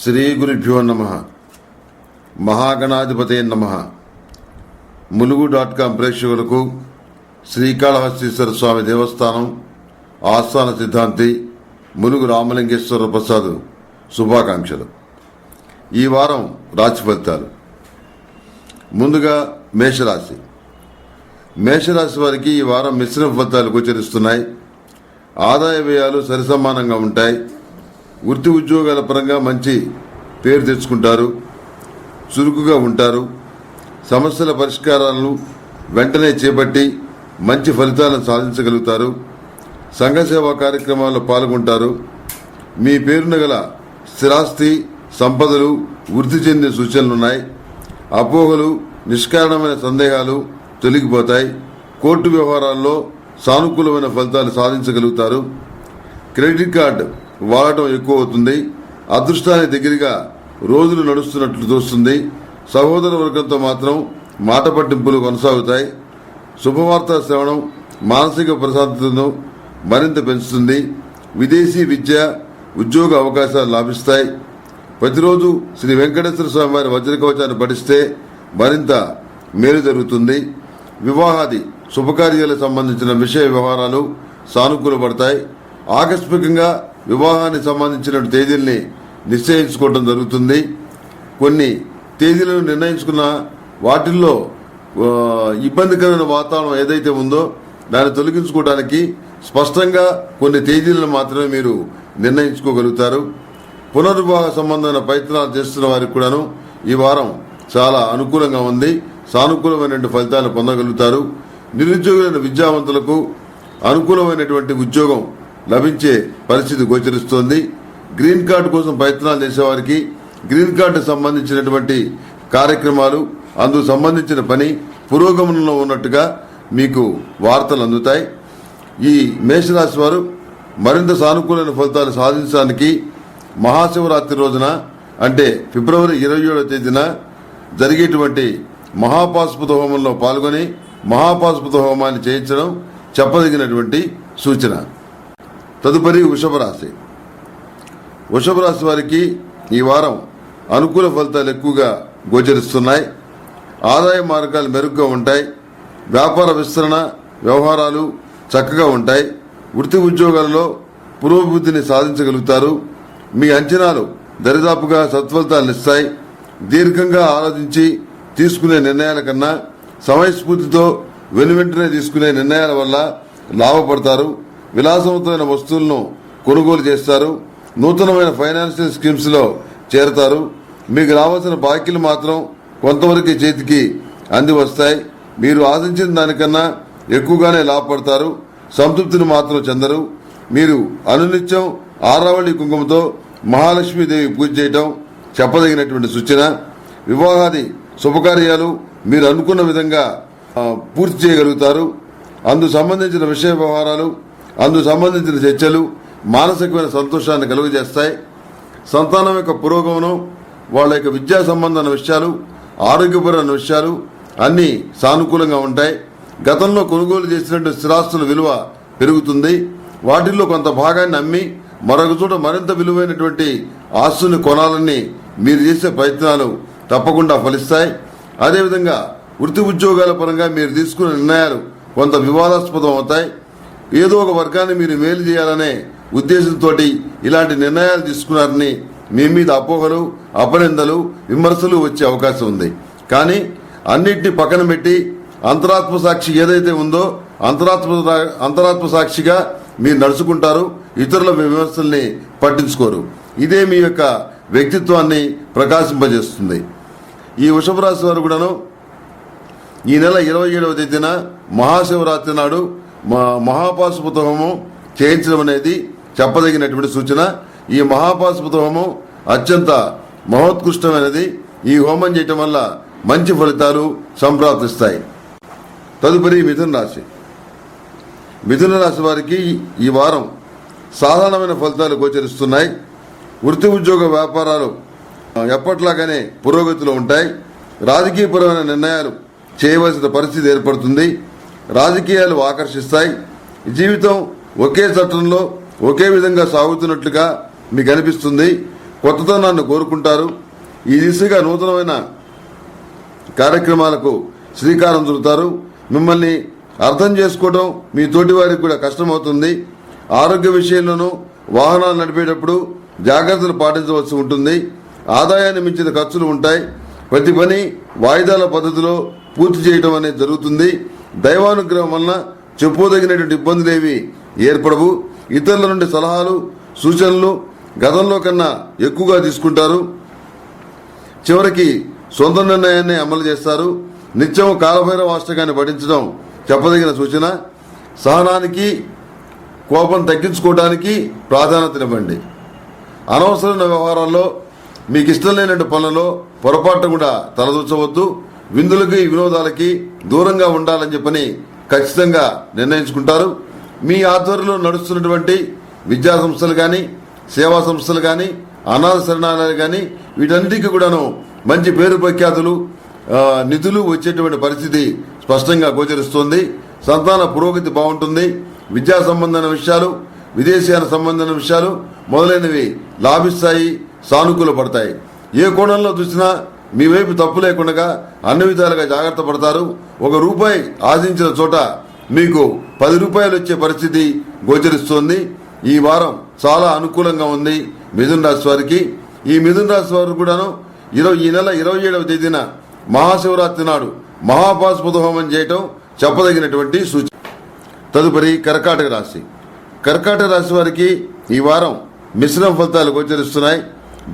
శ్రీ గురుభ్యో నమః. మహాగణాధిపతే నమః. ములుగు.com ప్రేక్షకులకు శ్రీకాళహస్తీశ్వర స్వామి దేవస్థానం ఆస్థాన సిద్ధాంతి ములుగు రామలింగేశ్వర ప్రసాద్ శుభాకాంక్షలు. ఈ వారం రాశి ఫలితాలు. ముందుగా మేషరాశి. మేషరాశి వారికి ఈ వారం మిశ్రమ ఫలితాలు గోచరిస్తున్నాయి. ఆదాయ వ్యయాలు సరిసమానంగా ఉంటాయి. వృత్తి ఉద్యోగాల పరంగా మంచి పేరు తెచ్చుకుంటారు. చురుకుగా ఉంటారు. సమస్యల పరిష్కారాలను వెంటనే చేపట్టి మంచి ఫలితాలను సాధించగలుగుతారు. సంఘ సేవా కార్యక్రమాల్లో పాల్గొంటారు. మీ పేరున గల స్థిరాస్తి సంపదలు వృద్ధి చెందే సూచనలున్నాయి. అపోహలు నిష్కారణమైన సందేహాలు తొలగిపోతాయి. కోర్టు వ్యవహారాల్లో సానుకూలమైన ఫలితాలు సాధించగలుగుతారు. క్రెడిట్ కార్డు వాడటం ఎక్కువ అవుతుంది. అదృష్టానికి దగ్గరగా రోజులు నడుస్తున్నట్లు తోస్తుంది. సహోదర వర్గంతో మాత్రం మాట పట్టింపులు కొనసాగుతాయి. శుభవార్త శ్రవణం మానసిక ప్రశాంతతను మరింత పెంచుతుంది. విదేశీ విద్య ఉద్యోగ అవకాశాలు లాభిస్తాయి. ప్రతిరోజు శ్రీ వెంకటేశ్వర స్వామి వారి వజ్రకవచాన్ని పఠిస్తే మరింత మేలు జరుగుతుంది. వివాహాది శుభకార్యాలకు సంబంధించిన విషయ వ్యవహారాలు సానుకూలపడతాయి. ఆకస్మికంగా వివాహానికి సంబంధించిన తేదీల్ని నిశ్చయించుకోవడం జరుగుతుంది. కొన్ని తేదీలను నిర్ణయించుకున్న వాటిల్లో ఇబ్బందికరమైన వాతావరణం ఏదైతే ఉందో దాన్ని తొలగించుకోవడానికి స్పష్టంగా కొన్ని తేదీలను మాత్రమే మీరు నిర్ణయించుకోగలుగుతారు. పునర్వివాహ సంబంధమైన ప్రయత్నాలు చేస్తున్న వారికి కూడాను ఈ వారం చాలా అనుకూలంగా ఉంది. సానుకూలమైన ఫలితాలు పొందగలుగుతారు. నిరుద్యోగులైన విద్యావంతులకు అనుకూలమైనటువంటి ఉద్యోగం లభించే పరిస్థితి గోచరిస్తోంది. గ్రీన్ కార్డు కోసం ప్రయత్నాలు చేసేవారికి గ్రీన్ కార్డు సంబంధించినటువంటి కార్యక్రమాలు అందుకు సంబంధించిన పని పురోగమనంలో ఉన్నట్టుగా మీకు వార్తలు అందుతాయి. ఈ మేషరాశి వారు మరింత సానుకూలమైన ఫలితాలు సాధించడానికి మహాశివరాత్రి రోజున అంటే ఫిబ్రవరి 27వ తేదీన జరిగేటువంటి మహాపాశుపత హోమంలో పాల్గొని మహాపాశుపత హోమాన్ని చేయించడం చెప్పదగినటువంటి సూచన. తదుపరి వృషభ రాశి. వృషభ రాశి వారికి ఈ వారం అనుకూల ఫలితాలు ఎక్కువగా గోచరిస్తున్నాయి. ఆదాయ మార్గాలు మెరుగ్గా ఉంటాయి. వ్యాపార విస్తరణ వ్యవహారాలు చక్కగా ఉంటాయి. వృత్తి ఉద్యోగాలలో పురోభివృద్ధిని సాధించగలుగుతారు. మీ అంచనాలు దరిదాపుగా సత్ఫలితాలను ఇస్తాయి. దీర్ఘంగా ఆలోచించి తీసుకునే నిర్ణయాల కన్నా సమయస్ఫూర్తితో వెనువెంటనే తీసుకునే నిర్ణయాల వల్ల లాభపడతారు. విలాసవంతమైన వస్తువులను కొనుగోలు చేస్తారు. నూతనమైన ఫైనాన్షియల్ స్కీమ్స్ లో చేరతారు. మీకు రావాల్సిన బాకీలు మాత్రం కొంతవరకు చేతికి అంది వస్తాయి. మీరు ఆశించిన దానికన్నా ఎక్కువగానే లాభపడతారు. సంతృప్తిని మాత్రం చెందరు. మీరు అనునిత్యం ఆరావళి కుంకుమతో మహాలక్ష్మీదేవి పూజ చేయటం చెప్పదగినటువంటి సూచన. వివాహాది శుభకార్యాలు మీరు అనుకున్న విధంగా పూర్తి చేయగలుగుతారు. అందుకు సంబంధించిన విషయ వ్యవహారాలు అందుకు సంబంధించిన చర్చలు మానసికమైన సంతోషాన్ని కలుగజేస్తాయి. సంతానం యొక్క పురోగమనం వాళ్ళ యొక్క విద్యా సంబంధమైన విషయాలు ఆరోగ్యపరమైన విషయాలు అన్నీ సానుకూలంగా ఉంటాయి. గతంలో కొనుగోలు చేసినటువంటి స్థిరాస్తుల విలువ పెరుగుతుంది. వాటిల్లో కొంత భాగాన్ని అమ్మి మరొక చోట మరింత విలువైనటువంటి ఆస్తుల్ని కొనాలని మీరు చేసే ప్రయత్నాలు తప్పకుండా ఫలిస్తాయి. అదేవిధంగా వృత్తి ఉద్యోగాల పరంగా మీరు తీసుకున్న నిర్ణయాలు కొంత వివాదాస్పదం అవుతాయి. ఏదో ఒక వర్గాన్ని మీరు మేలు చేయాలనే ఉద్దేశంతో ఇలాంటి నిర్ణయాలు తీసుకున్నారని మీ మీద అపోహలు అపనిందలు విమర్శలు వచ్చే అవకాశం ఉంది. కానీ అన్నింటినీ పక్కన పెట్టి అంతరాత్మ సాక్షి ఏదైతే ఉందో అంతరాత్మ సాక్షిగా మీరు నడుచుకుంటారు. ఇతరుల విమర్శల్ని పట్టించుకోరు. ఇదే మీ యొక్క వ్యక్తిత్వాన్ని ప్రకాశింపజేస్తుంది. ఈ వృషభ రాశి వారు కూడాను ఈ నెల 27వ తేదీన మహాశివరాత్రి నాడు మహాపాశుపత హోమం చేయించడం అనేది చెప్పదగినటువంటి సూచన. ఈ మహాపాశుపత హోమం అత్యంత మహోత్కృష్టమైనది. ఈ హోమం చేయటం వల్ల మంచి ఫలితాలు సంప్రాప్తిస్తాయి. తదుపరి మిథున రాశి. మిథున రాశి వారికి ఈ వారం సాధారణమైన ఫలితాలు గోచరిస్తున్నాయి. వృత్తి ఉద్యోగ వ్యాపారాలు ఎప్పట్లాగానే పురోగతిలో ఉంటాయి. రాజకీయపరమైన నిర్ణయాలు చేయవలసిన పరిస్థితి ఏర్పడుతుంది. రాజకీయాలు ఆకర్షిస్తాయి. జీవితం ఒకే చట్టంలో ఒకే విధంగా సాగుతున్నట్లుగా మీకు అనిపిస్తుంది. కొత్తతనాన్ని కోరుకుంటారు. ఈ దిశగా నూతనమైన కార్యక్రమాలకు శ్రీకారం చుడతారు. మిమ్మల్ని అర్థం చేసుకోవడం మీ తోటి వారికి కూడా కష్టమవుతుంది. ఆరోగ్య విషయంలోనూ వాహనాలు నడిపేటప్పుడు జాగ్రత్తలు పాటించవలసి ఉంటుంది. ఆదాయాన్ని మించిన ఖర్చులు ఉంటాయి. ప్రతి పని వాయిదాల పద్ధతిలో పూర్తి చేయడం అనేది జరుగుతుంది. దైవానుగ్రహం వలన చెప్పుదగినటువంటి ఇబ్బందులేవి ఏర్పడవు. ఇతరుల నుండి సలహాలు సూచనలు గతంలో కన్నా ఎక్కువగా తీసుకుంటారు. చివరికి సొంత నిర్ణయాన్ని అమలు చేస్తారు. నిత్యం కాలభైరవ అష్టకాన్ని పఠించడం చెప్పదగిన సూచన. సహనానికి కోపం తగ్గించుకోవడానికి ప్రాధాన్యతనివ్వండి. అనవసరమైన వ్యవహారాల్లో మీకు ఇష్టం లేనటువంటి పనులలో పొరపాటు కూడా తలదూర్చవద్దు. విందులకి వినోదాలకి దూరంగా ఉండాలని చెప్పని ఖచ్చితంగా నిర్ణయించుకుంటారు. మీ ఆధ్వర్యంలో నడుస్తున్నటువంటి విద్యా సంస్థలు కానీ సేవా సంస్థలు కానీ అనాథ శరణాలయాలు కానీ వీటన్నిటికీ కూడాను మంచి పేరు ప్రఖ్యాతులు నిధులు వచ్చేటువంటి పరిస్థితి స్పష్టంగా గోచరిస్తోంది. సంతాన పురోగతి బాగుంటుంది. విద్యా సంబంధమైన విషయాలు విదేశీయాల సంబంధమైన విషయాలు మొదలైనవి లాభిస్తాయి, సానుకూల పడతాయి. ఏ కోణంలో చూసినా మీ వైపు తప్పు లేకుండా అన్ని విధాలుగా జాగ్రత్త పడతారు. ₹1 ఆశించిన చోట మీకు ₹10 వచ్చే పరిస్థితి గోచరిస్తోంది. ఈ వారం చాలా అనుకూలంగా ఉంది మిథున రాశి వారికి. ఈ మిథున రాశి వారు కూడాను ఈ నెల 27వ తేదీన మహాశివరాత్రి నాడు మహాపాశుపత హోమం చేయటం చెప్పదగినటువంటి సూచన. తదుపరి కర్కాటక రాశి. కర్కాటక రాశి వారికి ఈ వారం మిశ్రమ ఫలితాలు గోచరిస్తున్నాయి.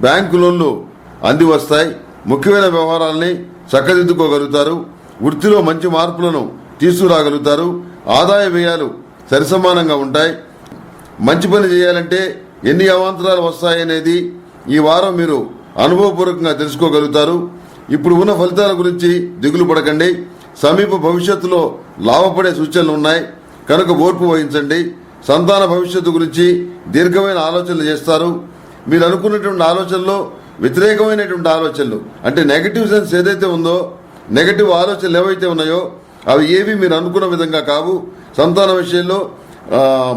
బ్యాంకు లోన్లు అంది వస్తాయి. ముఖ్యమైన వ్యవహారాలని చక్కదిద్దుకోగలుగుతారు. వృత్తిలో మంచి మార్పులను తీసుకురాగలుగుతారు. ఆదాయ వ్యయాలు సరిసమానంగా ఉంటాయి. మంచి పని చేయాలంటే ఎన్ని అవాంతరాలు వస్తాయనేది ఈ వారం మీరు అనుభవపూర్వకంగా తెలుసుకోగలుగుతారు. ఇప్పుడు ఉన్న ఫలితాల గురించి దిగులు పడకండి. సమీప భవిష్యత్తులో లాభపడే సూచనలు ఉన్నాయి కనుక ఓర్పు వహించండి. సంతాన భవిష్యత్తు గురించి దీర్ఘమైన ఆలోచనలు చేస్తారు. మీరు అనుకున్నటువంటి ఆలోచనలో వ్యతిరేకమైనటువంటి ఆలోచనలు అంటే నెగటివ్ సెన్స్ ఏదైతే ఉందో, నెగటివ్ ఆలోచనలు ఏవైతే ఉన్నాయో అవి ఏవి మీరు అనుకున్న విధంగా కావు. సంతాన విషయంలో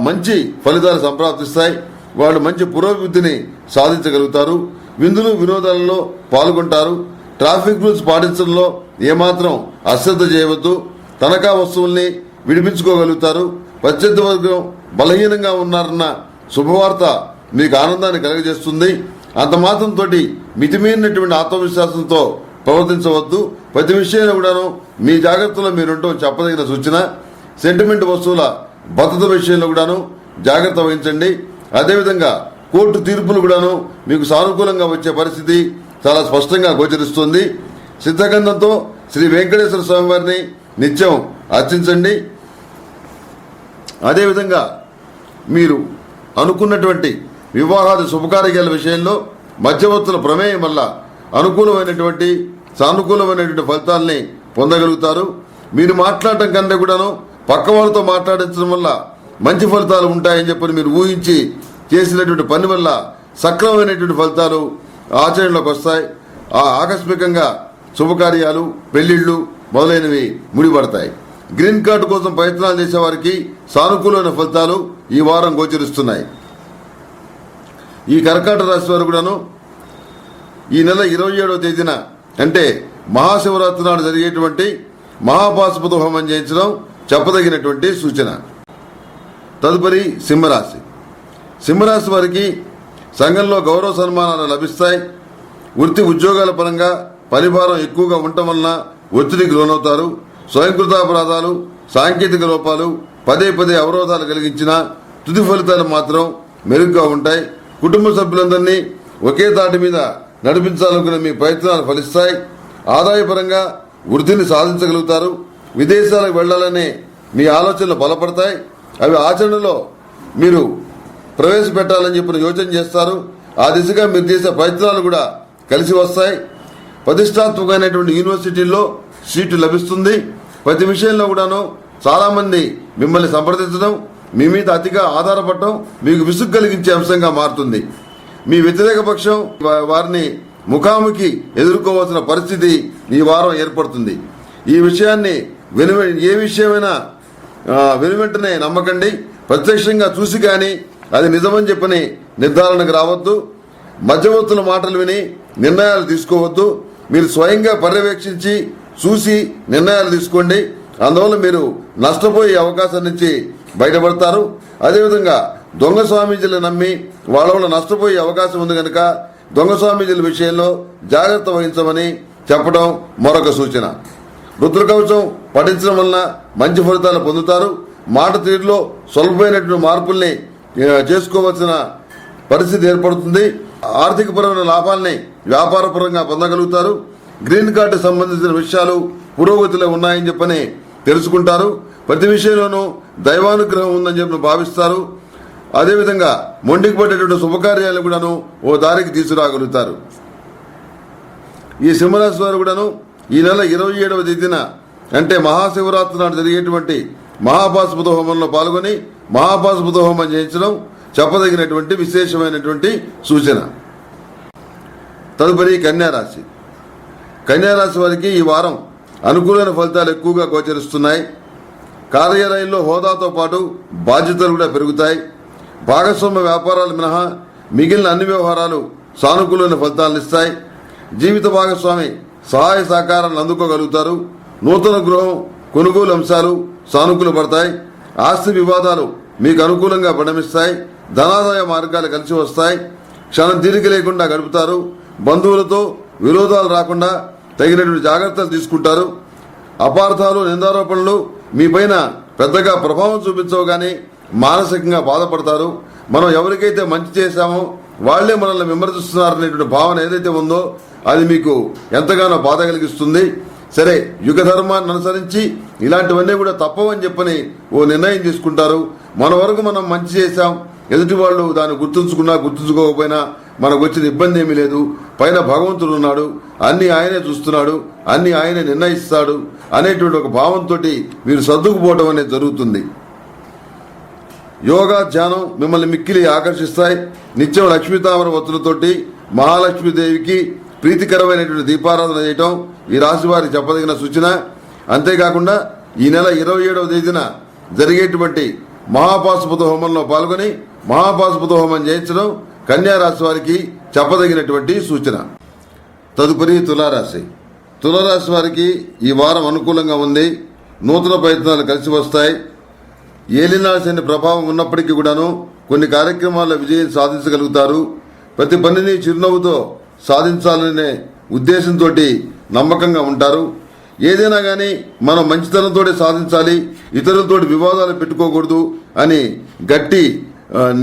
మంచి ఫలితాలు సంప్రాప్తిస్తాయి. వాళ్ళు మంచి పురోభివృద్ధిని సాధించగలుగుతారు. విందులు వినోదాలలో పాల్గొంటారు. ట్రాఫిక్ రూల్స్ పాటించడంలో ఏమాత్రం అశ్రద్ధ చేయవద్దు. తనఖా వస్తువుల్ని విడిపించుకోగలుగుతారు. ప్రత్యర్థి వర్గం బలహీనంగా ఉన్నారన్న శుభవార్త మీకు ఆనందాన్ని కలుగజేస్తుంది. అంత మాత్రంతో మితిమీరినటువంటి ఆత్మవిశ్వాసంతో ప్రవర్తించవద్దు. ప్రతి విషయంలో కూడాను మీ జాగ్రత్తలో మీరుంటాం చెప్పదగిన సూచన. సెంటిమెంట్ వస్తువుల భద్రత విషయంలో కూడాను జాగ్రత్త వహించండి. అదేవిధంగా కోర్టు తీర్పులు కూడాను మీకు సానుకూలంగా వచ్చే పరిస్థితి చాలా స్పష్టంగా గోచరిస్తుంది. సిద్ధగంధంతో శ్రీ వెంకటేశ్వర స్వామి వారిని నిత్యం అర్చించండి. అదేవిధంగా మీరు అనుకున్నటువంటి వివాహాది శుభకార్యాల విషయంలో మధ్యవర్తుల ప్రమేయం వల్ల అనుకూలమైనటువంటి సానుకూలమైనటువంటి ఫలితాలని పొందగలుగుతారు. మీరు మాట్లాడటం కన్నా కూడాను పక్క వాళ్ళతో మాట్లాడించడం వల్ల మంచి ఫలితాలు ఉంటాయని చెప్పి మీరు ఊహించి చేసినటువంటి పని వల్ల సక్రమమైనటువంటి ఫలితాలు ఆచరణలోకి వస్తాయి. ఆకస్మికంగా శుభకార్యాలు పెళ్లిళ్లు మొదలైనవి ముడిపడతాయి. గ్రీన్ కార్డు కోసం ప్రయత్నాలు చేసే వారికి సానుకూలమైన ఫలితాలు ఈ వారం గోచరిస్తున్నాయి. ఈ కర్కాటక రాశి వారు కూడాను ఈ నెల 27వ తేదీన అంటే మహాశివరాత్రి నాడు జరిగేటువంటి మహాపాశుపత హోమం చేయించడం చెప్పదగినటువంటి సూచన. తదుపరి సింహరాశి. సింహరాశి వారికి సంఘంలో గౌరవ సన్మానాలు లభిస్తాయి. వృత్తి ఉద్యోగాల పరంగా పనిభారం ఎక్కువగా ఉండటం వలన ఒత్తిడికి లోనవుతారు. స్వయంకృతాపరాధాలు సాంకేతిక లోపాలు పదే అవరోధాలు కలిగించిన తుది ఫలితాలు మాత్రం మెరుగ్గా ఉంటాయి. కుటుంబ సభ్యులందరినీ ఒకే తాటి మీద నడిపించాలనుకున్న మీ ప్రయత్నాలు ఫలిస్తాయి. ఆదాయపరంగా వృద్ధిని సాధించగలుగుతారు. విదేశాలకు వెళ్లాలనే మీ ఆలోచనలు బలపడతాయి. అవి ఆచరణలో మీరు ప్రవేశపెట్టాలని చెప్పిన యోచన చేస్తారు. ఆ దిశగా మీరు చేసే ప్రయత్నాలు కూడా కలిసి వస్తాయి. ప్రతిష్టాత్మకమైనటువంటి యూనివర్సిటీల్లో సీటు లభిస్తుంది. ప్రతి విషయంలో కూడాను చాలా మంది మిమ్మల్ని సంప్రదించడం, మీ మీద అతిగా ఆధారపడటం మీకు విసుగు కలిగించే అంశంగా మారుతుంది. మీ వ్యతిరేక పక్షం వారిని ముఖాముఖి ఎదుర్కోవాల్సిన పరిస్థితి ఈ వారం ఏర్పడుతుంది. ఈ విషయాన్ని ఏ విషయమైనా వెనువెంటనే నమ్మకండి. ప్రత్యక్షంగా చూసి కానీ అది నిజమని చెప్పని నిర్ధారణకు రావద్దు. మధ్యవర్తుల మాటలు విని నిర్ణయాలు తీసుకోవద్దు. మీరు స్వయంగా పర్యవేక్షించి చూసి నిర్ణయాలు తీసుకోండి. అందువల్ల మీరు నష్టపోయే అవకాశం నుంచి బయటపడతారు. అదేవిధంగా దొంగ స్వామీజీలు నమ్మి వాళ్ళ వల్ల నష్టపోయే అవకాశం ఉంది కనుక దొంగ స్వామీజీల విషయంలో జాగ్రత్త వహించమని చెప్పడం మరొక సూచన. రుద్రకవచం పఠించడం వలన మంచి ఫలితాలు పొందుతారు. మాట తీరులో స్వల్పమైనటువంటి మార్పుల్ని చేసుకోవాల్సిన పరిస్థితి ఏర్పడుతుంది. ఆర్థికపరమైన లాభాల్ని వ్యాపారపరంగా పొందగలుగుతారు. గ్రీన్ కార్డు సంబంధించిన విషయాలు పురోగతిలో ఉన్నాయని చెప్పని తెలుసుకుంటారు. ప్రతి విషయంలోనూ దైవానుగ్రహం ఉందని చెప్పి భావిస్తారు. అదేవిధంగా మొండికి పడేటువంటి శుభకార్యాలను కూడాను ఓ దారికి తీసుకురాగలుగుతారు. ఈ సింహరాశి వారు కూడాను ఈ నెల 27వ తేదీన అంటే మహాశివరాత్రి నాడు జరిగేటువంటి మహాపాశుపత హోమంలో పాల్గొని మహాపాశుపత హోమం చేయించడం చెప్పదగినటువంటి విశేషమైనటువంటి సూచన. తదుపరి కన్యారాశి. కన్యారాశి వారికి ఈ వారం అనుకూలమైన ఫలితాలు ఎక్కువగా గోచరిస్తున్నాయి. కార్యాలయంలో హోదాతో పాటు బాధ్యతలు కూడా పెరుగుతాయి. భాగస్వామ్య వ్యాపారాలు మినహా మిగిలిన అన్ని వ్యవహారాలు సానుకూలమైన ఫలితాలను ఇస్తాయి. జీవిత భాగస్వామి సహాయ సహకారాలను అందుకోగలుగుతారు. నూతన గృహం కొనుగోలు అంశాలు సానుకూల పడతాయి. ఆస్తి వివాదాలు మీకు అనుకూలంగా పరిణమిస్తాయి. ధనాదాయ మార్గాలు కలిసి వస్తాయి. క్షణం తీరిక లేకుండా గడుపుతారు. బంధువులతో విరోధాలు రాకుండా తగినటువంటి జాగ్రత్తలు తీసుకుంటారు. అపార్థాలు నిందారోపణలు మీ పైన పెద్దగా ప్రభావం చూపించవు కానీ మానసికంగా బాధపడతారు. మనం ఎవరికైతే మంచి చేశామో వాళ్లే మనల్ని విమర్శిస్తున్నారనేటువంటి భావన ఏదైతే ఉందో అది మీకు ఎంతగానో బాధ కలిగిస్తుంది. సరే, యుగ ధర్మాన్ని అనుసరించి ఇలాంటివన్నీ కూడా తప్పవని చెప్పని ఓ నిర్ణయం తీసుకుంటారు. మన వరకు మనం మంచి చేశాం, ఎదుటి వాళ్ళు దాన్ని గుర్తుంచుకున్నా గుర్తుంచుకోకపోయినా మనకు వచ్చిన ఇబ్బంది ఏమీ లేదు. పైన భగవంతుడు ఉన్నాడు, అన్ని ఆయనే చూస్తున్నాడు, అన్ని ఆయనే నిర్ణయిస్తాడు అనేటువంటి ఒక భావంతో మీరు సర్దుకుపోవడం అనేది జరుగుతుంది. యోగా ధ్యానం మిమ్మల్ని మిక్కిలి ఆకర్షిస్తాయి. నిత్యం లక్ష్మీతామర వత్తులతోటి మహాలక్ష్మీదేవికి ప్రీతికరమైనటువంటి దీపారాధన చేయటం ఈ రాశి వారికి చెప్పదగిన సూచన. అంతేకాకుండా ఈ నెల 27వ తేదీన జరిగేటువంటి మహాపాశుపత హోమంలో పాల్గొని మహాపాశుపత హోమం చేయించడం కన్యా రాశి వారికి చెప్పదగినటువంటి సూచన. తదుపరి తులారాశి. తులారాశి వారికి ఈ వారం అనుకూలంగా ఉంది. నూతన ప్రయత్నాలు కలిసి వస్తాయి. ఏలినాడు శని ప్రభావం ఉన్నప్పటికీ కూడాను కొన్ని కార్యక్రమాల్లో విజయం సాధించగలుగుతారు. ప్రతి పనిని చిరునవ్వుతో సాధించాలనే ఉద్దేశంతో నమ్మకంగా ఉంటారు. ఏదైనా కానీ మనం మంచితనంతో సాధించాలి, ఇతరులతో వివాదాలు పెట్టుకోకూడదు అని గట్టి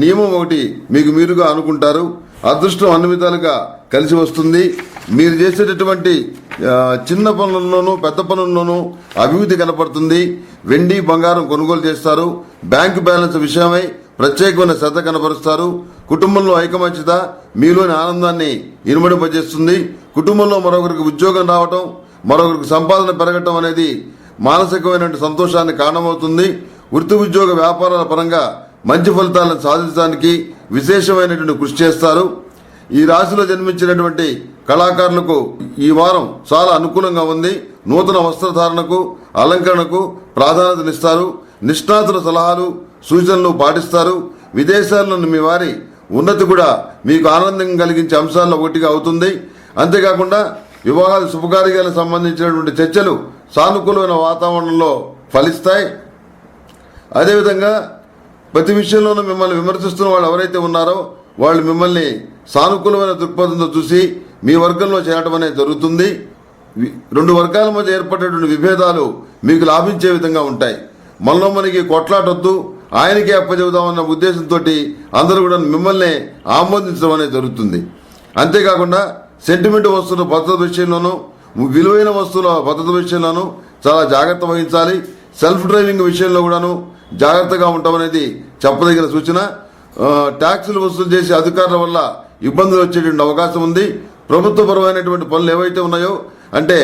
నియమం ఒకటి మీకు మీరుగా అనుకుంటారు. అదృష్టం అన్ని విధాలుగా కలిసి వస్తుంది. మీరు చేసేటటువంటి చిన్న పనుల్లోనూ పెద్ద పనుల్లోనూ అభివృద్ధి కనపడుతుంది. వెండి బంగారం కొనుగోలు చేస్తారు. బ్యాంకు బ్యాలెన్స్ విషయమై ప్రత్యేకమైన శ్రద్ధ కనపరుస్తారు. కుటుంబంలో ఐకమత్యత మీలోని ఆనందాన్ని ఇనుమడింపజేస్తుంది. కుటుంబంలో మరొకరికి ఉద్యోగం రావటం, మరొకరికి సంపాదన పెరగటం అనేది మానసికమైనటువంటి సంతోషాన్ని కారణమవుతుంది. వృత్తి ఉద్యోగ వ్యాపారాల పరంగా మంచి ఫలితాలను సాధించడానికి విశేషమైనటువంటి కృషి చేస్తారు. ఈ రాశిలో జన్మించినటువంటి కళాకారులకు ఈ వారం చాలా అనుకూలంగా ఉంది. నూతన వస్త్రధారణకు అలంకరణకు ప్రాధాన్యతనిస్తారు. నిష్ణాతుల సలహాలు సూచనలు పాటిస్తారు. విదేశాల్లోని మీ వారి ఉన్నతి కూడా మీకు ఆనందం కలిగించే అంశాల్లో ఒకటిగా అవుతుంది. అంతేకాకుండా వివాహాలు శుభకార్యాలకు సంబంధించినటువంటి చర్చలు సానుకూలమైన వాతావరణంలో ఫలిస్తాయి. అదేవిధంగా ప్రతి విషయంలోనూ మిమ్మల్ని విమర్శిస్తున్న వాళ్ళు ఎవరైతే ఉన్నారో వాళ్ళు మిమ్మల్ని సానుకూలమైన దృక్పథంతో చూసి మీ వర్గంలో చేరడం అనేది జరుగుతుంది. రెండు వర్గాల మధ్య ఏర్పడేటువంటి విభేదాలు మీకు లాభించే విధంగా ఉంటాయి. మనలో మనకి కొట్లాటొద్దు, ఆయనకే అప్పచెబుదామన్న ఉద్దేశంతో అందరూ కూడా మిమ్మల్ని ఆమోదించడం అనేది జరుగుతుంది. అంతేకాకుండా సెంటిమెంట్ వస్తువుల భద్రత విషయంలోనూ విలువైన వస్తువుల భద్రత విషయంలోనూ చాలా జాగ్రత్త వహించాలి. సెల్ఫ్ డ్రైవింగ్ విషయంలో కూడాను జాగ్రత్తగా ఉండటం చెప్పదగిన సూచన. ట్యాక్సులు వసూలు చేసే అధికారుల వల్ల ఇబ్బందులు వచ్చేటువంటి అవకాశం ఉంది. ప్రభుత్వపరమైనటువంటి పనులు ఏవైతే ఉన్నాయో అంటే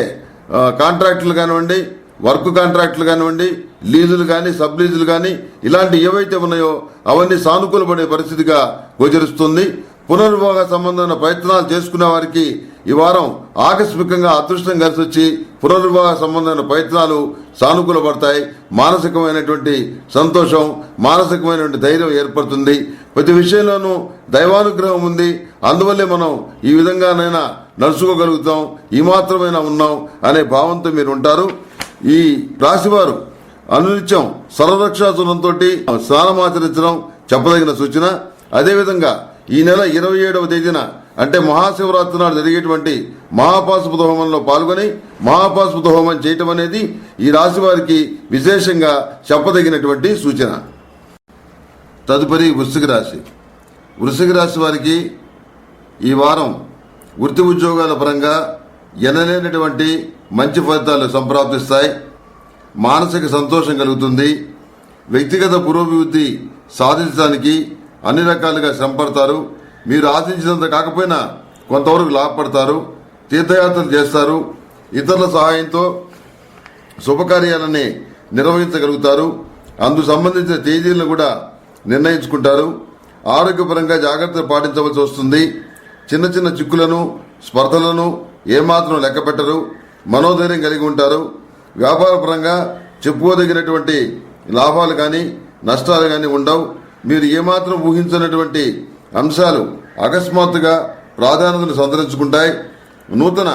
కాంట్రాక్టులు కానివ్వండి, వర్క్ కాంట్రాక్టులు కానివ్వండి, లీజులు కానీ సబ్ లీజులు కానీ ఇలాంటి ఏవైతే ఉన్నాయో అవన్నీ సానుకూలపడే పరిస్థితిగా గోచరిస్తుంది. పునర్వివాహ సంబంధమైన ప్రయత్నాలు చేసుకునే వారికి ఈ వారం ఆకస్మికంగా అదృష్టం కలిసి వచ్చి పునర్వివాహ సంబంధమైన ప్రయత్నాలు సానుకూలపడతాయి. మానసికమైనటువంటి సంతోషం, మానసికమైనటువంటి ధైర్యం ఏర్పడుతుంది. ప్రతి విషయంలోనూ దైవానుగ్రహం ఉంది. అందువల్లే మనం ఈ విధంగానైనా నడుచుకోగలుగుతాం, ఈ మాత్రమైనా ఉన్నాం అనే భావంతో మీరు ఉంటారు. ఈ రాశివారు అనునిత్యం సర్వరక్షాసురంతో స్నానమాచరించడం చెప్పదగిన సూచన. అదేవిధంగా ఈ నెల 27వ తేదీన అంటే మహాశివరాత్రి నాడు జరిగేటువంటి మహాపాశుపత హోమంలో పాల్గొని మహాపాశుపత హోమం చేయటం అనేది ఈ రాశి వారికి విశేషంగా చెప్పదగినటువంటి సూచన. తదుపరి వృశ్చిక రాశి. వృశ్చిక రాశి వారికి ఈ వారం వృత్తి ఉద్యోగాల పరంగా ఎనలేనటువంటి మంచి ఫలితాలు సంప్రాప్తిస్తాయి. మానసిక సంతోషం కలుగుతుంది. వ్యక్తిగత పురోభివృద్ధి సాధించడానికి అన్ని రకాలుగా శ్రమపడతారు. మీరు ఆశించినంత కాకపోయినా కొంతవరకు లాభపడతారు. తీర్థయాత్రలు చేస్తారు. ఇతరుల సహాయంతో శుభకార్యాలని నిర్వహించగలుగుతారు. అందుకు సంబంధించిన తేదీలను కూడా నిర్ణయించుకుంటారు. ఆరోగ్యపరంగా జాగ్రత్తలు పాటించవలసి వస్తుంది. చిన్న చిన్న చిక్కులను స్పర్ధలను ఏమాత్రం లెక్క పెట్టరు. మనోధైర్యం కలిగి ఉంటారు. వ్యాపారపరంగా చెప్పుకోదగినటువంటి లాభాలు కానీ నష్టాలు కానీ ఉండవు. మీరు ఏమాత్రం ఊహించినటువంటి అంశాలు అకస్మాత్తుగా ప్రాధాన్యతను సంతరించుకుంటాయి. నూతన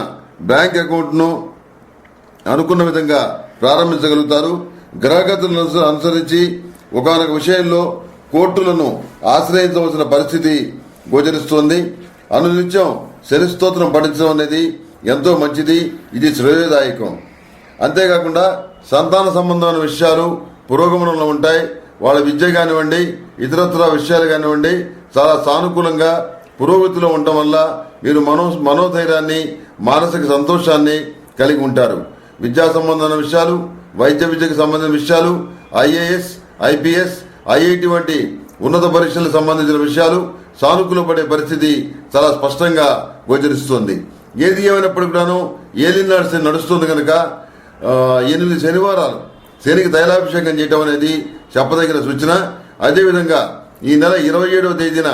బ్యాంక్ అకౌంట్ను అనుకున్న విధంగా ప్రారంభించగలుగుతారు. గ్రహగతులను అనుసరించి ఒకానొక విషయంలో కోర్టులను ఆశ్రయించవలసిన పరిస్థితి గోచరిస్తోంది. అనునిత్యం శని స్తోత్రం పఠించడం అనేది ఎంతో మంచిది. ఇది శ్రేయోదాయకం. అంతేకాకుండా సంతాన సంబంధమైన విషయాలు పురోగమనంలో ఉంటాయి. వాళ్ళ విద్య కానివ్వండి, ఇతరత్ర విషయాలు కానివ్వండి చాలా సానుకూలంగా పురోగతిలో ఉండటం వల్ల మీరు మనోధైర్యాన్ని మానసిక సంతోషాన్ని కలిగి ఉంటారు. విద్యా సంబంధమైన విషయాలు, వైద్య విద్యకు సంబంధించిన విషయాలు, ఐఏఎస్, ఐపీఎస్, ఐఐటి వంటి ఉన్నత పరీక్షలకు సంబంధించిన విషయాలు సానుకూల పడే పరిస్థితి చాలా స్పష్టంగా గోచరిస్తోంది. ఏది ఏమైనప్పటికీ కూడాను ఏలినాడు శని నడుస్తుంది కనుక 8 శనివారాలు శనికి తైలాభిషేకం చేయడం అనేది చెప్పదగిన సూచన. అదేవిధంగా ఈ నెల 27వ తేదీన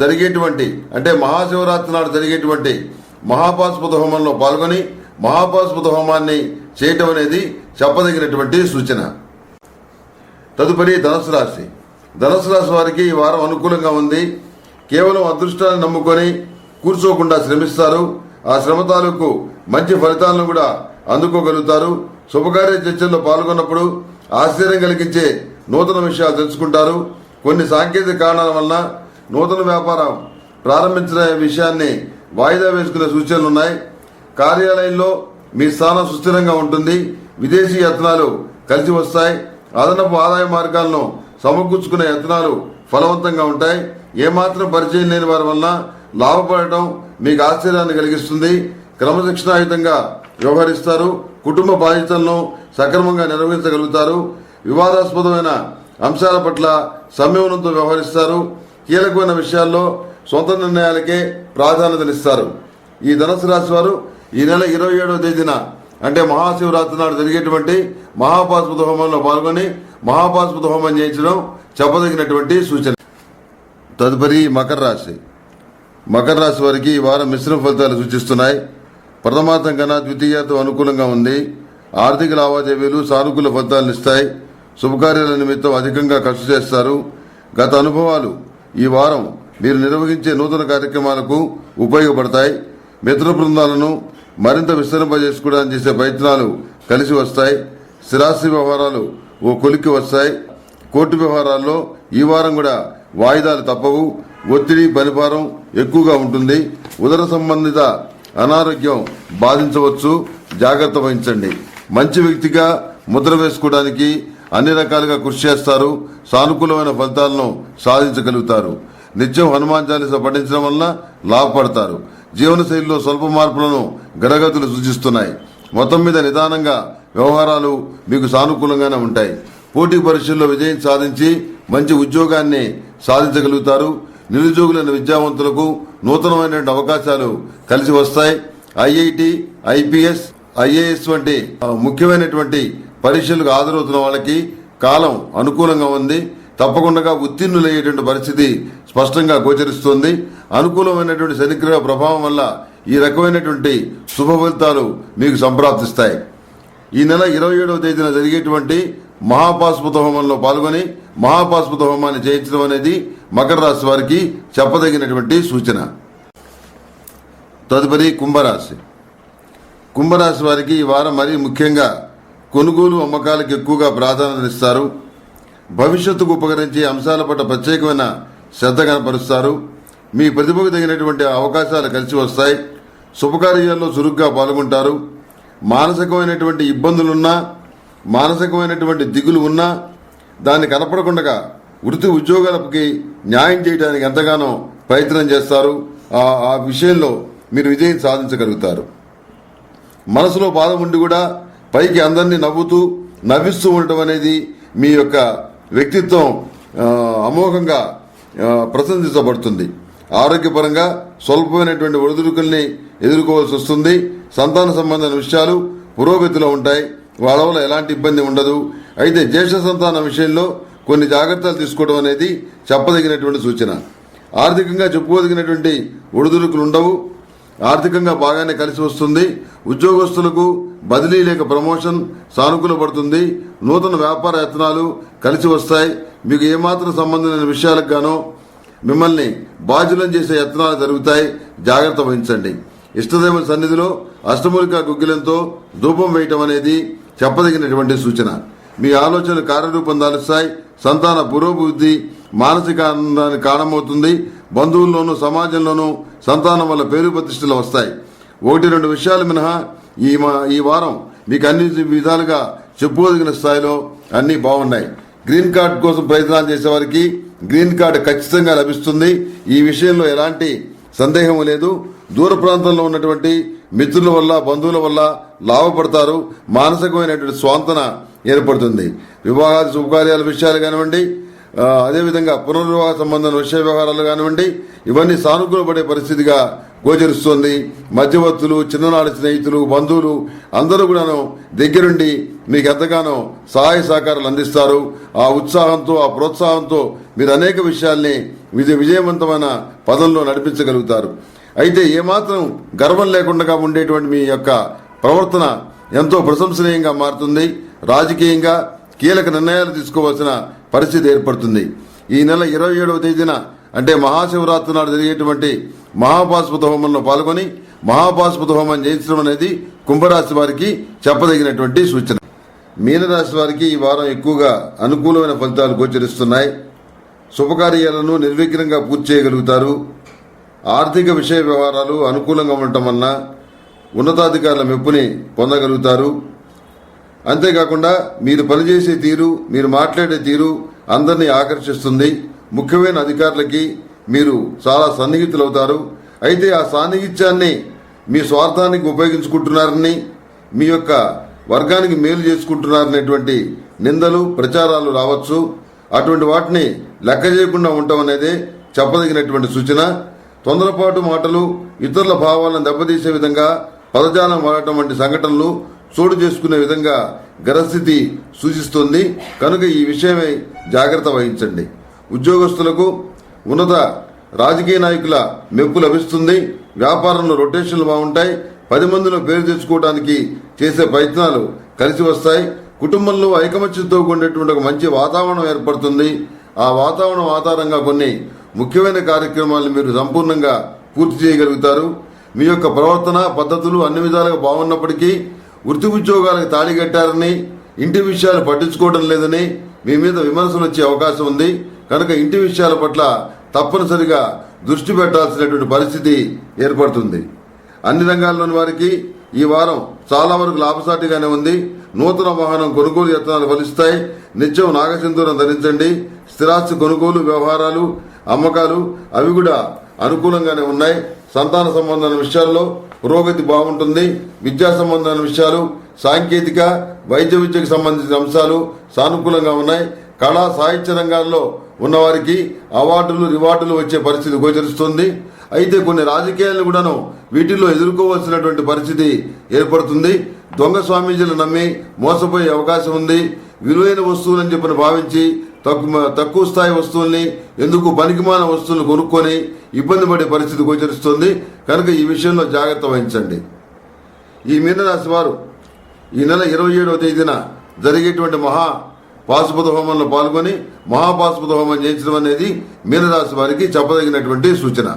జరిగేటువంటి అంటే మహాశివరాత్రి నాడు జరిగేటువంటి మహాపాశుపత హోమంలో పాల్గొని మహాపాశుపత హోమాన్ని చేయటం అనేది చెప్పదగినటువంటి సూచన. తదుపరి ధనుసు రాశి. ధనుసు రాశి వారికి ఈ వారం అనుకూలంగా ఉంది. కేవలం అదృష్టాన్ని నమ్ముకొని కూర్చోకుండా శ్రమిస్తారు. ఆ శ్రమ తాలూకు మంచి ఫలితాలను కూడా అందుకోగలుగుతారు. శుభకార్య చర్చల్లో పాల్గొన్నప్పుడు ఆశ్చర్యం కలిగించే నూతన విషయాలు తెలుసుకుంటారు. కొన్ని సాంకేతిక కారణాల వలన నూతన వ్యాపారం ప్రారంభించిన విషయాన్ని వాయిదా వేసుకునే సూచనలు ఉన్నాయి. కార్యాలయంలో మీ స్థానం సుస్థిరంగా ఉంటుంది. విదేశీ యత్నాలు కలిసి వస్తాయి. అదనపు ఆదాయ మార్గాలను సమకూర్చుకునే యత్నాలు ఫలవంతంగా ఉంటాయి. ఏమాత్రం పరిచయం లేని వారి వలన లాభపడటం మీకు ఆశ్చర్యాన్ని కలిగిస్తుంది. క్రమశిక్షణాయుతంగా వ్యవహరిస్తారు. కుటుంబ బాధ్యతలను సక్రమంగా నిర్వహించగలుగుతారు. వివాదాస్పదమైన అంశాల పట్ల సంయమనంతో వ్యవహరిస్తారు. కీలకమైన విషయాల్లో సొంత నిర్ణయాలకే ప్రాధాన్యతనిస్తారు. ఈ ధనుసు రాశి వారు ఈ నెల 27వ తేదీన అంటే మహాశివరాత్రి నాడు జరిగేటువంటి మహాపాశుపత హోమంలో పాల్గొని మహాపాశుపత హోమం చేయించడం చెప్పదగినటువంటి సూచన. తదుపరి మకర రాశి. మకర రాశి వారికి ఈ వారం మిశ్రమ ఫలితాలు సూచిస్తున్నాయి. ప్రథమార్థం కన్నా ద్వితీయార్థం అనుకూలంగా ఉంది. ఆర్థిక లావాదేవీలు సానుకూల ఫలితాలను ఇస్తాయి. శుభకార్యాల నిమిత్తం అధికంగా ఖర్చు చేస్తారు. గత అనుభవాలు ఈ వారం మీరు నిర్వహించే నూతన కార్యక్రమాలకు ఉపయోగపడతాయి. మిత్ర బృందాలను మరింత విస్తరింపజేసుకోవడానికి చేసే ప్రయత్నాలు కలిసి వస్తాయి. స్థిరాస్తి వ్యవహారాలు ఓ కొలిక్కి వస్తాయి. కోర్టు వ్యవహారాల్లో ఈ వారం కూడా వాయిదాలు తప్పవు. ఒత్తిడి పనిభారం ఎక్కువగా ఉంటుంది. ఉదర సంబంధిత అనారోగ్యం బాధించవచ్చు. జాగ్రత్త వహించండి. మంచి వ్యక్తిగా ముద్ర వేసుకోవడానికి అన్ని రకాలుగా కృషి చేస్తారు. సానుకూలమైన ఫలితాలను సాధించగలుగుతారు. నిత్యం హనుమాన్ చాలీసా పఠించడం వలన లాభపడతారు. జీవనశైలిలో స్వల్ప మార్పులను గ్రహగతులు సూచిస్తున్నాయి. మొత్తం మీద నిదానంగా వ్యవహారాలు మీకు సానుకూలంగానే ఉంటాయి. పోటీ పరీక్షల్లో విజయం సాధించి మంచి ఉద్యోగాన్ని సాధించగలుగుతారు. నిరుద్యోగులైన విద్యావంతులకు నూతనమైనటువంటి అవకాశాలు కలిసి వస్తాయి. ఐఐటి, ఐపీఎస్, ఐఏఎస్ వంటి ముఖ్యమైనటువంటి పరీక్షలకు హాజరవుతున్న వాళ్ళకి కాలం అనుకూలంగా ఉంది. తప్పకుండా ఉత్తీర్ణులయ్యేటువంటి పరిస్థితి స్పష్టంగా గోచరిస్తోంది. అనుకూలమైనటువంటి శనిగ్రహ ప్రభావం వల్ల ఈ రకమైనటువంటి శుభ ఫలితాలు మీకు సంప్రాప్తిస్తాయి. ఈ నెల 27వ తేదీన జరిగేటువంటి మహాపాశుపత హోమంలో పాల్గొని మహాపాశుపత హోమాన్ని చేయించడం అనేది మకర రాశి వారికి చెప్పదగినటువంటి సూచన. తదుపరి కుంభరాశి. కుంభరాశి వారికి ఈ వారం మరీ ముఖ్యంగా కొనుగోలు అమ్మకాలకు ఎక్కువగా ప్రాధాన్యత ఇస్తారు. భవిష్యత్తుకు ఉపకరించే అంశాల పట్ల ప్రత్యేకమైన శ్రద్ధ కనపరుస్తారు. మీ ప్రతిభకు తగినటువంటి అవకాశాలు కలిసి వస్తాయి. శుభకార్యాల్లో చురుగ్గా పాల్గొంటారు. మానసికమైనటువంటి ఇబ్బందులున్నా, మానసికమైనటువంటి దిగులు ఉన్నా దాన్ని కనపడకుండా వృత్తి ఉద్యోగాలకి న్యాయం చేయడానికి ఎంతగానో ప్రయత్నం చేస్తారు. ఆ విషయంలో మీరు విజయం సాధించగలుగుతారు. మనసులో బాధ ఉండి కూడా పైకి అందరినీ నవ్విస్తూ ఉండటం అనేది మీ యొక్క వ్యక్తిత్వం అమోఘంగా ప్రశంసించబడుతుంది. ఆరోగ్యపరంగా స్వల్పమైనటువంటి ఒడిదుడుకుల్ని ఎదుర్కోవాల్సి వస్తుంది. సంతాన సంబంధమైన విషయాలు పురోగతిలో ఉంటాయి. వాళ్ళ వల్ల ఎలాంటి ఇబ్బంది ఉండదు. అయితే జ్యేష్ఠ సంతానం విషయంలో కొన్ని జాగ్రత్తలు తీసుకోవడం అనేది చెప్పదగినటువంటి సూచన. ఆర్థికంగా చెప్పుకోదగినటువంటి ఒడిదుడుకులు ఉండవు. ఆర్థికంగా బాగానే కలిసి వస్తుంది. ఉద్యోగస్తులకు బదిలీ లేక ప్రమోషన్ సానుకూల పడుతుంది. నూతన వ్యాపార యత్నాలు కలిసి వస్తాయి. మీకు ఏమాత్రం సంబంధమైన విషయాలకు గానో మిమ్మల్ని బాధ్యులను చేసే యత్నాలు జరుగుతాయి. జాగ్రత్త వహించండి. ఇష్టదేవుని సన్నిధిలో అష్టమూలికా గుగ్గిలంతో ధూపం వేయటం అనేది చెప్పదగినటువంటి సూచన. మీ ఆలోచనలు కార్యరూపం దాలుస్తాయి. సంతాన పురోభివృద్ధి మానసిక ఆనందానికి కారణమవుతుంది. బంధువుల్లోనూ సమాజంలోనూ సంతానం వల్ల పేరు ప్రతిష్టలు వస్తాయి. 1-2 విషయాలు మినహా ఈ వారం మీకు అన్ని విధాలుగా చెప్పుకోదగిన స్థాయిలో అన్ని బాగున్నాయి. గ్రీన్ కార్డ్ కోసం ప్రయత్నాలు చేసేవారికి గ్రీన్ కార్డు ఖచ్చితంగా లభిస్తుంది. ఈ విషయంలో ఎలాంటి సందేహం లేదు. దూర ప్రాంతంలో ఉన్నటువంటి మిత్రుల వల్ల, బంధువుల వల్ల లాభపడతారు. మానసికమైనటువంటి స్వాంతన ఏర్పడుతుంది. వివాహాది శుభకార్యాల విషయాలు కానివ్వండి, అదేవిధంగా పునర్వివాహ సంబంధమైన విషయ వ్యవహారాలు కానివ్వండి, ఇవన్నీ సానుకూలపడే పరిస్థితిగా గోచరిస్తుంది. మధ్యవర్తులు, చిన్ననాటి స్నేహితులు, బంధువులు అందరూ కూడాను దగ్గరుండి మీకు ఎంతగానో సహాయ సహకారాలు అందిస్తారు. ఆ ఉత్సాహంతో, ఆ ప్రోత్సాహంతో మీరు అనేక విషయాల్ని విజయవంతమైన పదంలో నడిపించగలుగుతారు. అయితే ఏమాత్రం గర్వం లేకుండా ఉండేటువంటి మీ యొక్క ప్రవర్తన ఎంతో ప్రశంసనీయంగా మారుతుంది. రాజకీయంగా కీలక నిర్ణయాలు తీసుకోవాల్సిన పరిస్థితి ఏర్పడుతుంది. ఈ నెల 27వ తేదీన అంటే మహాశివరాత్రి నాడు జరిగేటువంటి మహాపాశుపత హోమంలో పాల్గొని మహాపాశుపత హోమం చేయించడం అనేది కుంభరాశి వారికి చెప్పదగినటువంటి సూచన. మీనరాశి వారికి ఈ వారం ఎక్కువగా అనుకూలమైన ఫలితాలు గోచరిస్తున్నాయి. శుభకార్యాలను నిర్విఘ్నంగా పూర్తి చేయగలుగుతారు. ఆర్థిక విషయ వ్యవహారాలు అనుకూలంగా ఉండటం వలన ఉన్నతాధికారుల మెప్పుని పొందగలుగుతారు. అంతేకాకుండా మీరు పనిచేసే తీరు, మీరు మాట్లాడే తీరు అందరినీ ఆకర్షిస్తుంది. ముఖ్యమైన అధికారులకి మీరు చాలా సన్నిహితులవుతారు. అయితే ఆ సాన్నిహిత్యాన్ని మీ స్వార్థానికి ఉపయోగించుకుంటున్నారని, మీ యొక్క వర్గానికి మేలు చేసుకుంటున్నారనేటువంటి నిందలు, ప్రచారాలు రావచ్చు. అటువంటి వాటిని లెక్క చేయకుండా ఉండటం అనేది చెప్పదగినటువంటి సూచన. తొందరపాటు మాటలు, ఇతరుల భావాలను దెబ్బతీసే విధంగా పదజాలం వాడటం వంటి సంఘటనలు చోటు చేసుకునే విధంగా గ్రహస్థితి సూచిస్తుంది. కనుక ఈ విషయమై జాగ్రత్త వహించండి. ఉద్యోగస్తులకు ఉన్నత రాజకీయ నాయకుల మెప్పు లభిస్తుంది. వ్యాపారంలో రొటేషన్లు బాగుంటాయి. 10 మందిలో పేరు తెచ్చుకోవడానికి చేసే ప్రయత్నాలు కలిసి వస్తాయి. కుటుంబంలో ఐకమత్యంతో ఉండేటువంటి ఒక మంచి వాతావరణం ఏర్పడుతుంది. ఆ వాతావరణం ఆధారంగా కొన్ని ముఖ్యమైన కార్యక్రమాలను మీరు సంపూర్ణంగా పూర్తి చేయగలుగుతారు. మీ యొక్క ప్రవర్తన పద్ధతులు అన్ని విధాలుగా బాగున్నప్పటికీ వృత్తి ఉద్యోగాలకు తాళిగట్టారని, ఇంటి విషయాలు పట్టించుకోవడం లేదని మీ మీద విమర్శలు వచ్చే అవకాశం ఉంది. కనుక ఇంటి విషయాల పట్ల తప్పనిసరిగా దృష్టి పెట్టాల్సినటువంటి పరిస్థితి ఏర్పడుతుంది. అన్ని రంగాల్లోని వారికి ఈ వారం చాలా వరకు లాభసాటిగానే ఉంది. నూతన వాహనం కొనుగోలు యత్నాలు ఫలిస్తాయి. నిత్యం నాగసింధూరం ధరించండి. స్థిరాస్తి కొనుగోలు వ్యవహారాలు, అమ్మకాలు అవి కూడా అనుకూలంగానే ఉన్నాయి. సంతాన సంబంధమైన విషయాల్లో పురోగతి బాగుంటుంది. విద్యా సంబంధమైన విషయాలు, సాంకేతిక, వైద్య విద్యకు సంబంధించిన అంశాలు సానుకూలంగా ఉన్నాయి. కళా సాహిత్య రంగాల్లో ఉన్నవారికి అవార్డులు, రివార్డులు వచ్చే పరిస్థితి గోచరిస్తుంది. అయితే కొన్ని రాజకీయాలను కూడాను వీటిల్లో ఎదుర్కోవాల్సినటువంటి పరిస్థితి ఏర్పడుతుంది. దొంగ స్వామీజీలు నమ్మి మోసపోయే అవకాశం ఉంది. విలువైన వస్తువులని చెప్పని భావించి తక్కువ స్థాయి వస్తువుల్ని, ఎందుకు పనికిమాల వస్తువులను కొనుక్కొని ఇబ్బంది పడే పరిస్థితి గోచరిస్తుంది. కనుక ఈ విషయంలో జాగ్రత్త వహించండి. ఈ మీనరాశి వారు ఈ నెల 27వ తేదీన జరిగేటువంటి పాశుపత హోమంలో పాల్గొని మహాపాశుపత హోమం చేయించడం అనేది మీనరాశి వారికి చెప్పదగినటువంటి సూచన.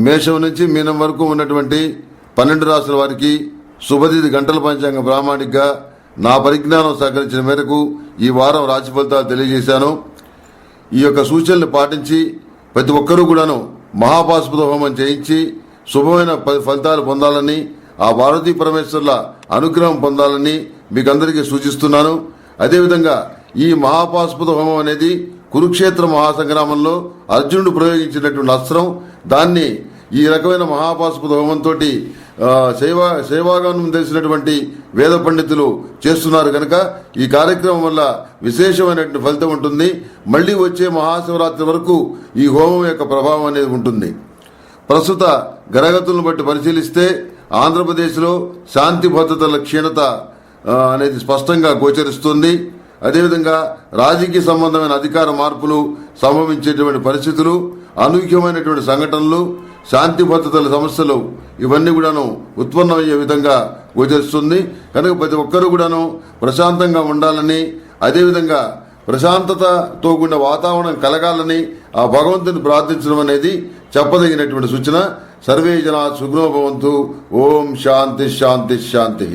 మేషం నుంచి మీనం వరకు ఉన్నటువంటి 12 రాశుల వారికి శుభతిథి గంటల పంచాంగ ప్రామాణికగా నా పరిజ్ఞానం సహకరించిన మేరకు ఈ వారం రాశి ఫలితాలు తెలియజేశాను. ఈ యొక్క సూచనలు పాటించి ప్రతి ఒక్కరూ కూడాను మహాపాశుపత హోమం చేయించి శుభమైన ఫలితాలు పొందాలని, ఆ పార్వతీ పరమేశ్వర్ల అనుగ్రహం పొందాలని మీకందరికీ సూచిస్తున్నాను. అదేవిధంగా ఈ మహాపాశుపత హోమం అనేది కురుక్షేత్ర మహాసంగ్రామంలో అర్జునుడు ప్రయోగించినటువంటి అస్త్రం. దాన్ని ఈ రకమైన మహాపాశుపత హోమంతో సేవాగానం తెలిసినటువంటి వేద పండితులు చేస్తున్నారు కనుక ఈ కార్యక్రమం వల్ల విశేషమైనటువంటి ఫలితం ఉంటుంది. మళ్లీ వచ్చే మహాశివరాత్రి వరకు ఈ హోమం యొక్క ప్రభావం అనేది ఉంటుంది. ప్రస్తుత గ్రహగతులను బట్టి పరిశీలిస్తే ఆంధ్రప్రదేశ్లో శాంతి భద్రతల క్షీణత అనేది స్పష్టంగా గోచరిస్తుంది. అదేవిధంగా రాజకీయ సంబంధమైన అధికార మార్పులు సంభవించేటువంటి పరిస్థితులు, అనూహ్యమైనటువంటి సంఘటనలు, శాంతి భద్రతల సమస్యలు ఇవన్నీ కూడాను ఉత్పన్నమయ్యే విధంగా గోచరిస్తుంది. కనుక ప్రతి ఒక్కరూ కూడాను ప్రశాంతంగా ఉండాలని, అదేవిధంగా ప్రశాంతతతో కూడిన వాతావరణం కలగాలని ఆ భగవంతుని ప్రార్థించడం అనేది చెప్పదగినటువంటి సూచన. సర్వే జనా సుఖినో భవంతు. ఓం శాంతి శాంతి శాంతి.